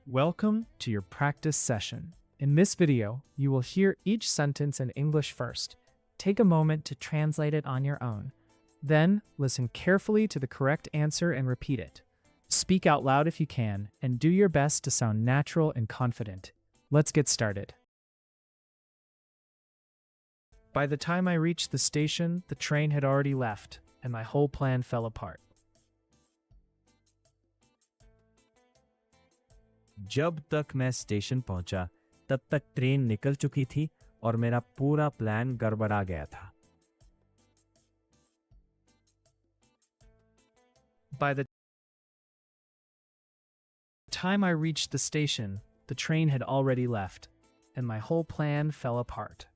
Welcome to your practice session. In this video, you will hear each sentence in English first. Take a moment to translate it on your own. Then, listen carefully to the correct answer and repeat it. Speak out loud if you can, and do your best to sound natural and confident. Let's get started. By the time I reached the station, the train had already left, and my whole plan fell apart. जब तक मैं station पहुंचा तब तक train निकल चुकी थी और मेरा पूरा प्लान गड़बड़ा गया था। By the time I reached the station, the train had already left, and my whole plan fell apart.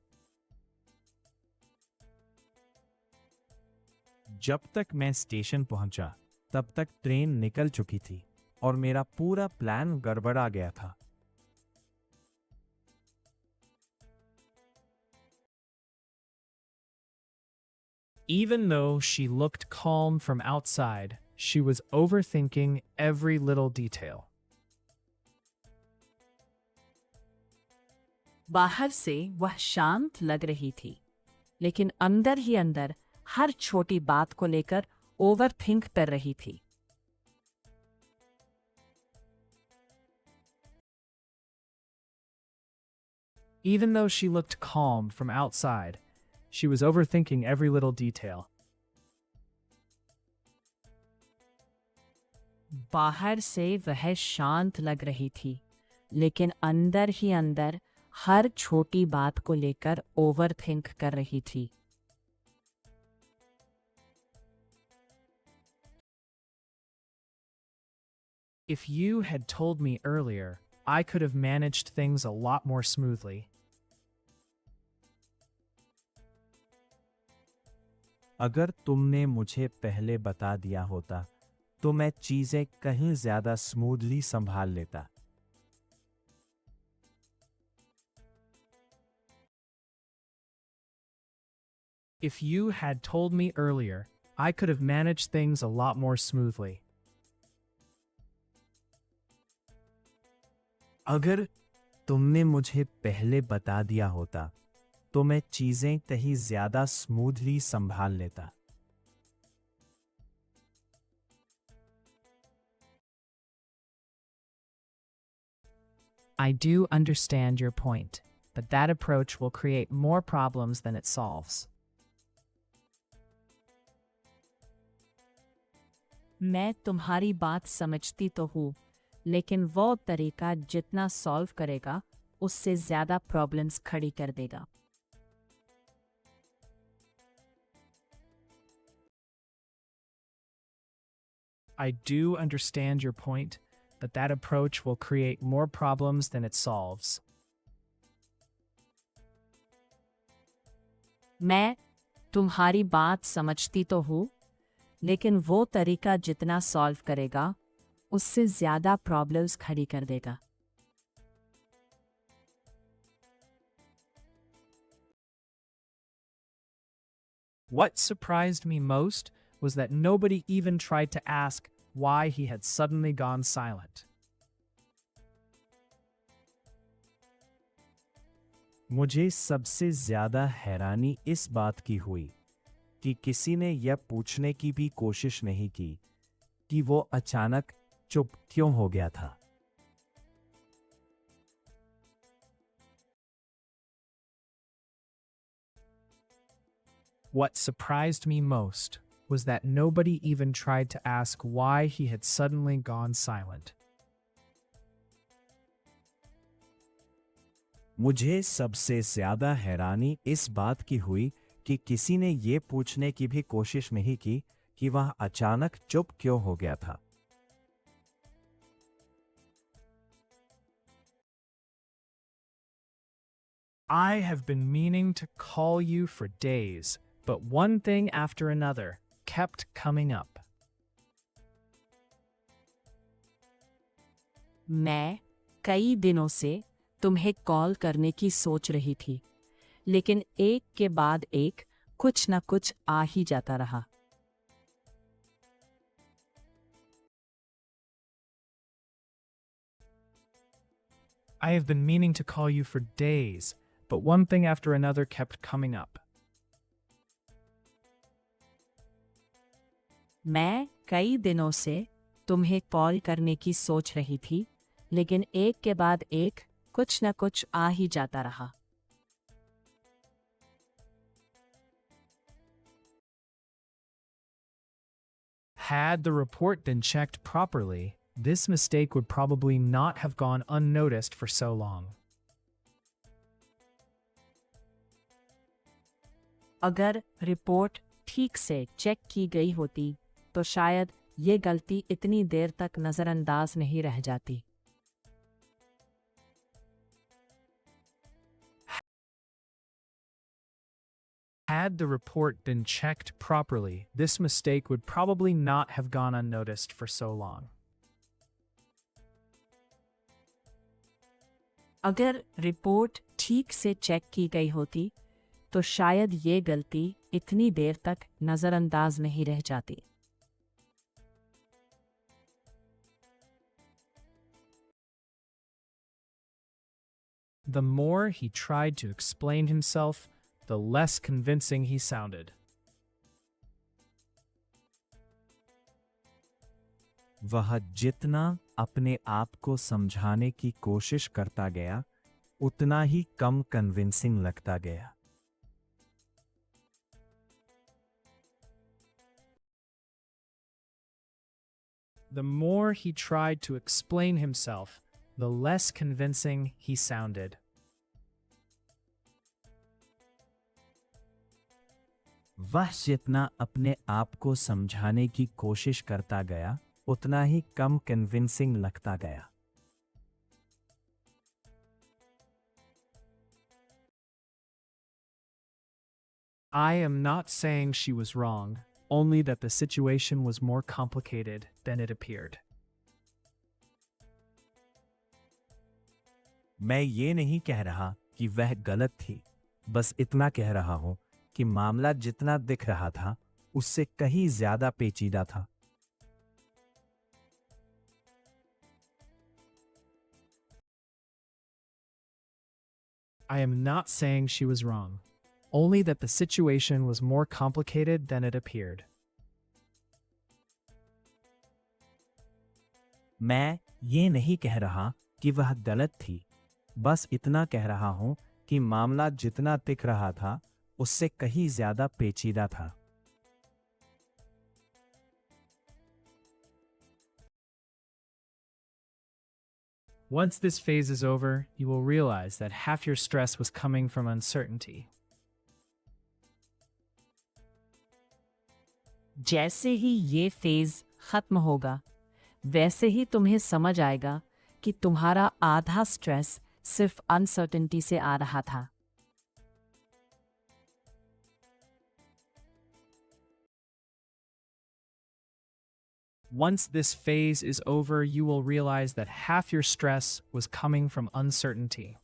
जब तक मैं स्टेशन पहुंचा तब तक ट्रेन निकल चुकी थी और मेरा पूरा प्लान गड़बड़ा गया था। Even though she looked calm from outside, she was overthinking every little detail. बाहर से वह शांत लग रही थी, लेकिन अंदर ही अंदर हर छोटी बात को लेकर ओवरथिंक कर रही थी। Even though she looked calm from outside, she was overthinking every little detail. बाहर से वह शांत लग रही थी, लेकिन अंदर ही अंदर हर छोटी बात को लेकर ओवरथिंक कर रही थी। If you had told me earlier, I could have managed things a lot more smoothly. अगर तुमने मुझे पहले बता दिया होता तो मैं चीजें कहीं ज्यादा स्मूथली संभाल लेता। If you had told me earlier, I could have managed things a lot more smoothly. अगर तुमने मुझे पहले बता दिया होता तो मैं चीजें कहीं ज्यादा स्मूथली संभाल लेता। I do understand your point, but that approach will create more problems than it solves. मैं तुम्हारी बात समझती तो हूँ, लेकिन वो तरीका जितना सॉल्व करेगा, उससे ज्यादा प्रॉब्लम्स खड़ी कर देगा। I do understand your point, but that approach will create more problems than it solves. मैं तुम्हारी बात समझती तो हूँ, लेकिन वो तरीका जितना सॉल्व करेगा, उससे ज्यादा प्रॉब्लम्स खड़ी कर देगा। What surprised me most was that nobody even tried to ask why he had suddenly gone silent. मुझे सबसे ज्यादा हैरानी इस बात की हुई कि किसी ने यह पूछने की भी कोशिश नहीं की कि वो अचानक चुप क्यों हो गया था। What surprised me most was that nobody even tried to ask why he had suddenly gone silent. मुझे सबसे ज्यादा हैरानी इस बात की हुई कि किसी ने ये पूछने की भी कोशिश नहीं की कि वह अचानक चुप क्यों हो गया था। I have been meaning to call you for days, but one thing after another kept coming up. मैं कई दिनों से तुम्हें कॉल करने की सोच रही थी, लेकिन एक के बाद एक कुछ न कुछ आ ही जाता रहा। I have been meaning to call you for days, but one thing after another kept coming up. मैं कई दिनों से तुम्हें कॉल करने की सोच रही थी, लेकिन एक के बाद एक कुछ न कुछ आ ही जाता रहा। Had the report been checked properly, this mistake would probably not have gone unnoticed for so long. अगर रिपोर्ट ठीक से चेक की गई होती तो शायद ये गलती इतनी देर तक नज़रअंदाज नहीं रह जाती। Had the report been checked properly, this mistake would probably not have gone unnoticed for so long. अगर रिपोर्ट ठीक से चेक की गई होती तो शायद ये गलती इतनी देर तक नज़रअंदाज नहीं रह जाती। The more he tried to explain himself, the less convincing he sounded. वह जितना अपने आप को समझाने की कोशिश करता गया, उतना ही कम कन्विंसिंग लगता गया। The more he tried to explain himself, the less convincing he sounded. वह जितना अपने आप को समझाने की कोशिश करता गया, उतना ही कम कन्विंसिंग लगता गया। I am not saying she was wrong, only that the situation was more complicated than it appeared. मैं ये नहीं कह रहा कि वह गलत थी, बस इतना कह रहा हूं कि मामला जितना दिख रहा था, उससे कहीं ज्यादा पेचीदा था। I am not saying she was wrong, only that the situation was more complicated than it appeared. मैं ये नहीं कह रहा कि वह गलत थी, बस इतना कह रहा हूं कि मामला जितना दिख रहा था, उससे कहीं ज्यादा पेचीदा था। Once this phase is over, you will realize that half your stress was coming from uncertainty. जैसे ही ये फेज खत्म होगा, वैसे ही तुम्हें समझ आएगा कि तुम्हारा आधा स्ट्रेस सिर्फ अनसर्टेनिटी से आ रहा था। Once this phase is over, you will realize that half your stress was coming from uncertainty.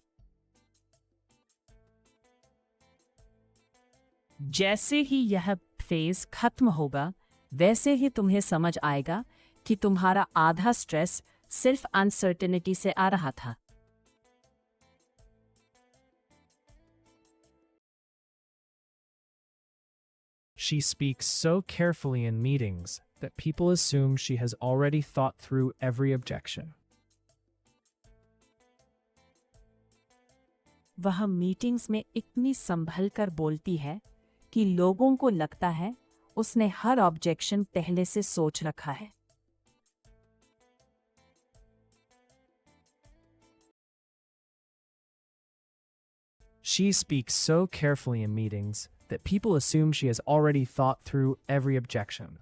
जैसे ही यह फेज खत्म होगा, वैसे ही तुम्हें समझ आएगा कि तुम्हारा आधा स्ट्रेस सिर्फ अनसर्टेनिटी से आ रहा था। She speaks so carefully in meetings that people assume she has already thought through every objection. वह मीटिंग्स में इतनी संभल कर बोलती है कि लोगों को लगता है उसने हर ऑब्जेक्शन पहले से सोच रखा है। She speaks so carefully in meetings that people assume she has already thought through every objection.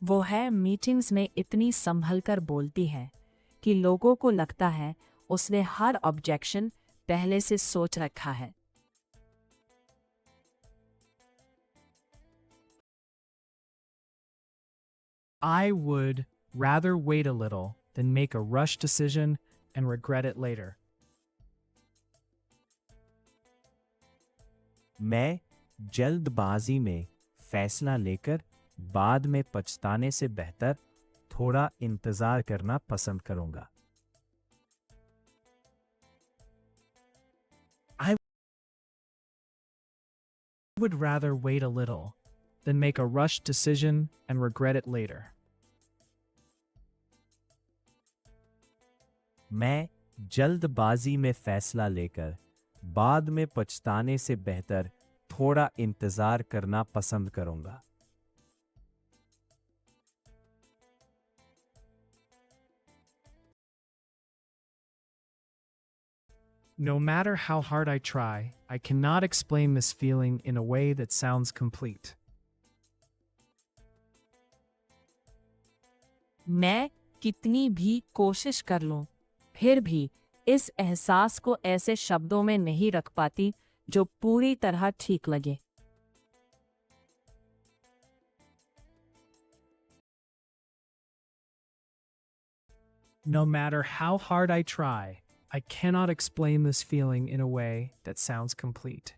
वो है मीटिंग्स में इतनी संभल कर बोलती है कि लोगों को लगता है उसने हर ऑब्जेक्शन पहले से सोच रखा है। I would rather wait a little than make a rush decision and regret it later. मैं जल्दबाजी में फैसला लेकर बाद में पछताने से बेहतर थोड़ा इंतजार करना पसंद करूंगा. I would rather wait a little than make a rushed decision and regret it later. मैं जल्दबाजी में फैसला लेकर बाद में पछताने से बेहतर थोड़ा इंतजार करना पसंद करूंगा. No matter how hard I try, I cannot explain this feeling in a way that sounds complete. मैं कितनी भी कोशिश कर लूं, फिर भी इस एहसास को ऐसे शब्दों में नहीं रख पाती जो पूरी तरह ठीक लगे. No matter how hard I try, I cannot explain this feeling in a way that sounds complete.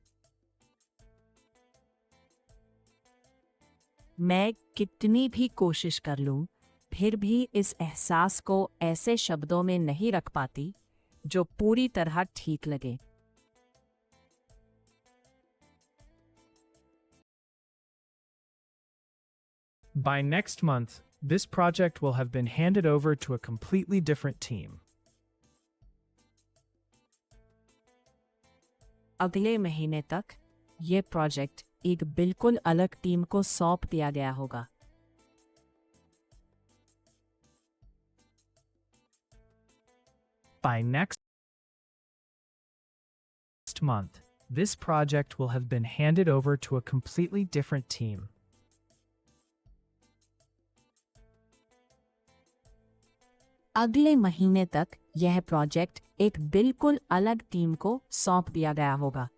मैं कितनी भी कोशिश कर लूं, फिर भी इस एहसास को ऐसे शब्दों में नहीं रख पाती जो पूरी तरह ठीक लगे. By next month, this project will have been handed over to a completely different team. अगले महीने तक ये प्रोजेक्ट एक बिल्कुल अलग टीम को सौंप दिया गया होगा. By next month, this project will have been handed over to a completely different team. अगले महीने तक यह प्रोजेक्ट एक बिल्कुल अलग टीम को सौंप दिया गया होगा.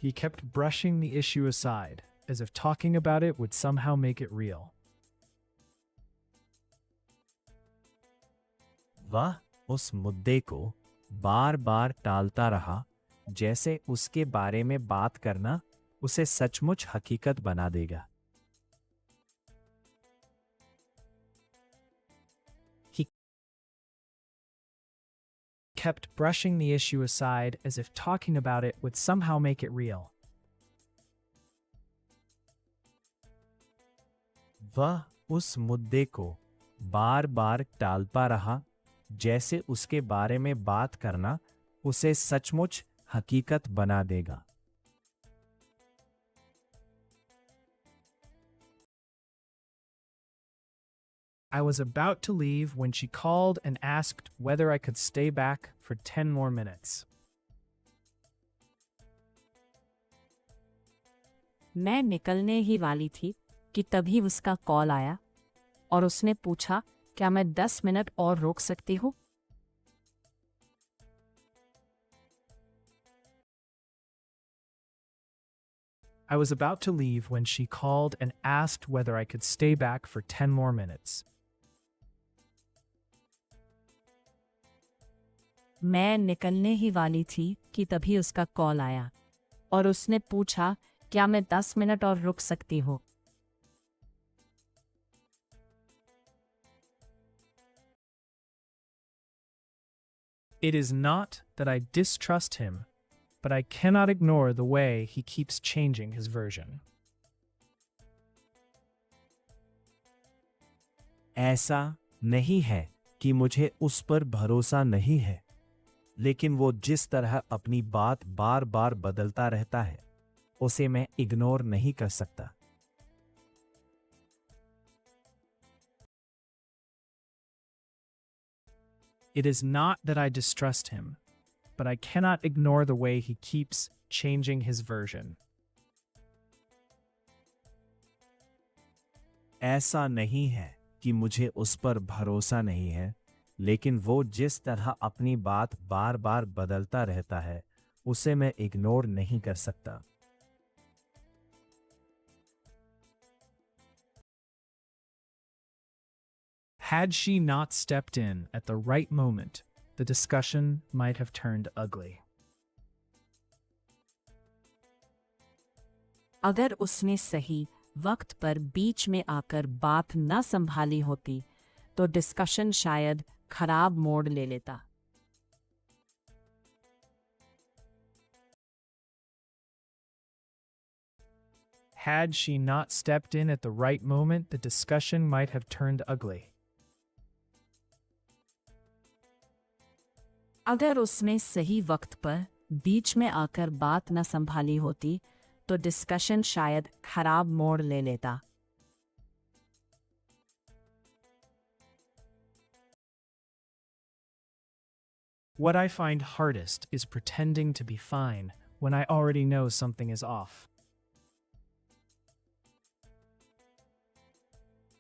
He kept brushing the issue aside, as if talking about it would somehow make it real. वह उस मुद्दे को बार बार टालता रहा, जैसे उसके बारे में बात करना उसे सचमुच हकीकत बना देगा. He kept brushing the issue aside as if talking about it would somehow make it real. वह उस मुद्दे को बार बार टालता रहा, जैसे उसके बारे में बात करना उसे सचमुच हकीकत बना देगा. I was about to leave when she called and asked whether I could stay back for 10 more minutes. मैं निकलने ही वाली थी कि तभी उसका कॉल आया और उसने पूछा क्या मैं 10 मिनट और रोक सकती हूँ. I was about to leave when she called and asked whether I could stay back for 10 more minutes. मैं निकलने ही वाली थी कि तभी उसका कॉल आया और उसने पूछा क्या मैं 10 मिनट और रुक सकती हूँ. It is not that I distrust him, but I cannot ignore the way he keeps changing his version. ऐसा नहीं है कि मुझे उस पर भरोसा नहीं है, लेकिन वो जिस तरह अपनी बात बार बार बदलता रहता है, उसे मैं इग्नोर नहीं कर सकता. It is not that I distrust him, but I cannot ignore the way he keeps changing his version. ऐसा नहीं है कि मुझे उस पर भरोसा नहीं है, लेकिन वो जिस तरह अपनी बात बार बार बदलता रहता है, उसे मैं इग्नोर नहीं कर सकता. Had she not stepped in at the right moment, the discussion might have turned ugly. अगर उसने सही वक्त पर बीच में आकर बात न संभाली होती तो डिस्कशन शायद खराब मोड़ ले लेता। Had she not stepped in at the right moment, the discussion might have turned ugly. अगर उसने सही वक्त पर बीच में आकर बात न संभाली होती तो डिस्कशन शायद खराब मोड़ ले लेता। What I find hardest is pretending to be fine when I already know something is off.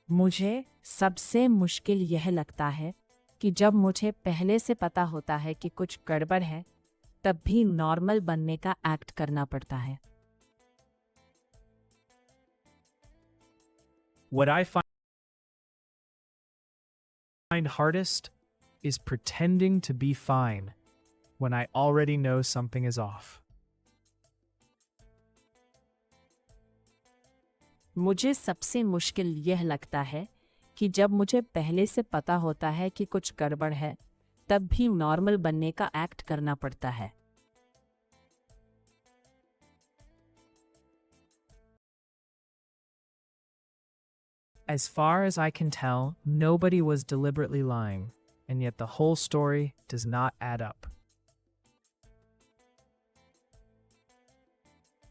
मुझे सबसे मुश्किल यह लगता है कि जब मुझे पहले से पता होता है कि कुछ गड़बड़ है, तब भी नॉर्मल बनने का एक्ट करना पड़ता है। What I find hardest is pretending to be fine when I already know something is off. मुझे सबसे मुश्किल यह लगता है कि जब मुझे पहले से पता होता है कि कुछ गड़बड़ है, तब भी नॉर्मल बनने का एक्ट करना पड़ता है। As far as I can tell, nobody was deliberately lying, and yet the whole story does not add up.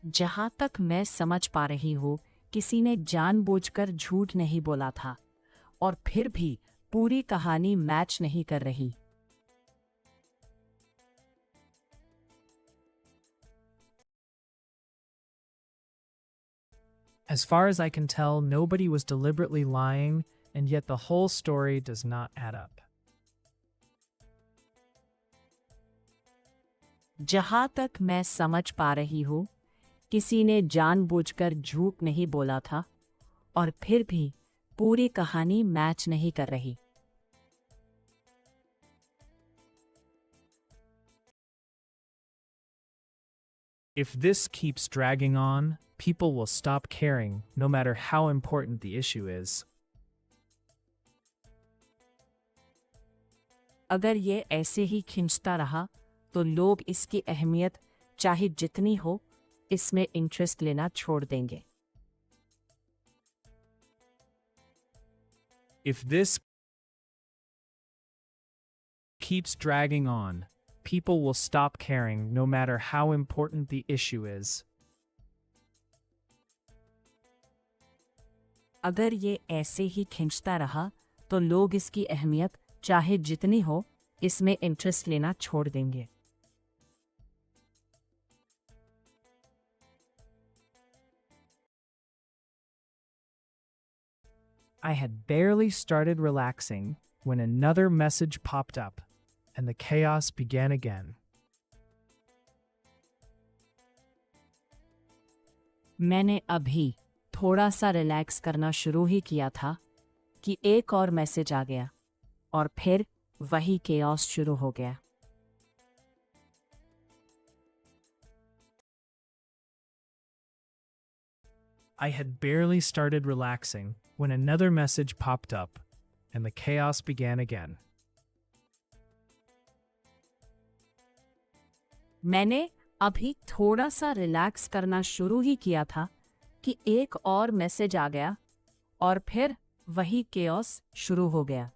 जहां तक मैं समझ पा रही हूँ, किसी ने जानबूझकर झूठ नहीं बोला था, और फिर भी पूरी कहानी मैच नहीं कर रही। As far as I can tell, nobody was deliberately lying, and yet the whole story does not add up. जहां तक मैं समझ पा रही हूँ, किसी ने जानबूझकर झूठ नहीं बोला था, और फिर भी पूरी कहानी मैच नहीं कर रही। If this keeps dragging on, people will stop caring, no matter how important the issue is. अगर ये ऐसे ही खिंचता रहा, तो लोग इसकी अहमियत चाहे जितनी हो, इसमें इंटरेस्ट लेना छोड़ देंगे। If this keeps dragging on, people will stop caring, no matter how important the issue is. अगर ये ऐसे ही खिंचता रहा, तो लोग इसकी अहमियत चाहे जितनी हो, इसमें इंटरेस्ट लेना छोड़ देंगे। I had barely started relaxing when another message popped up, and the chaos began again. मैंने अभी थोड़ा सा रिलैक्स करना शुरू ही किया था कि एक और मैसेज आ गया, और फिर वही केओस शुरू हो गया। I had barely started relaxing when another message popped up, and the chaos began again. मैंने अभी थोड़ा सा रिलैक्स करना शुरू ही किया था कि एक और मैसेज आ गया, और फिर वही केओस शुरू हो गया।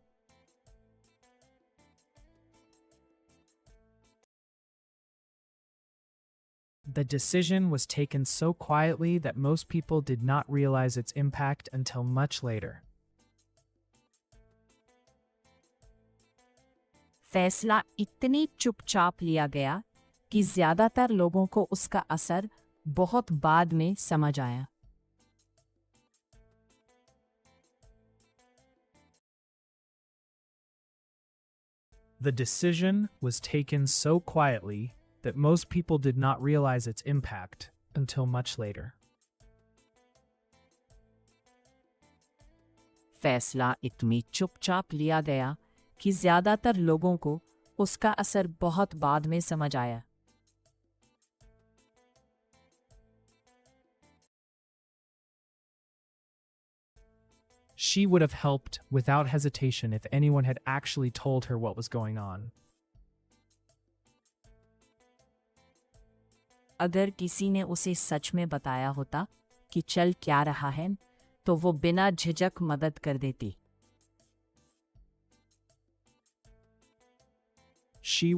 The decision was taken so quietly that most people did not realize its impact until much later. फैसला इतनी चुपचाप लिया गया कि ज्यादातर लोगों को उसका असर बहुत बाद में समझ आया। The decision was taken so quietly that most people did not realize its impact until much later. फैसला इतनी चुपचाप लिया गया कि ज्यादातर लोगों को उसका असर बहुत बाद में समझ आया। She would have helped without hesitation if anyone had actually told her what was going on. अगर किसी ने उसे सच में बताया होता कि चल क्या रहा है, तो वो बिना झिझक मदद कर देती। She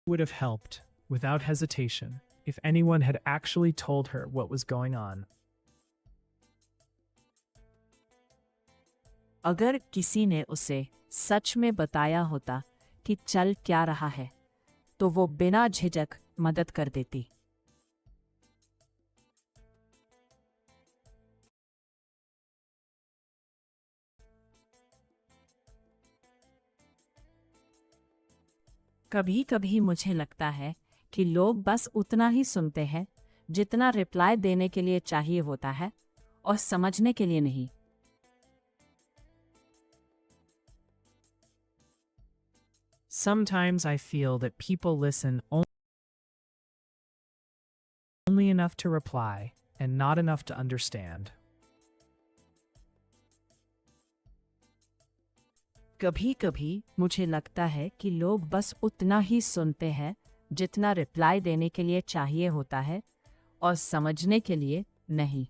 would have helped without hesitation if anyone had actually told her what was going on. अगर किसी ने उसे सच में बताया होता कि चल क्या रहा है, तो वो बिना झिझक मदद कर देती। कभी कभी मुझे लगता है कि लोग बस उतना ही सुनते हैं जितना रिप्लाई देने के लिए चाहिए होता है, और समझने के लिए नहीं। Sometimes I feel that people listen only enough to reply and not enough to understand. कभी कभी मुझे लगता है कि लोग बस उतना ही सुनते हैं जितना रिप्लाई देने के लिए चाहिए होता है, और समझने के लिए नहीं।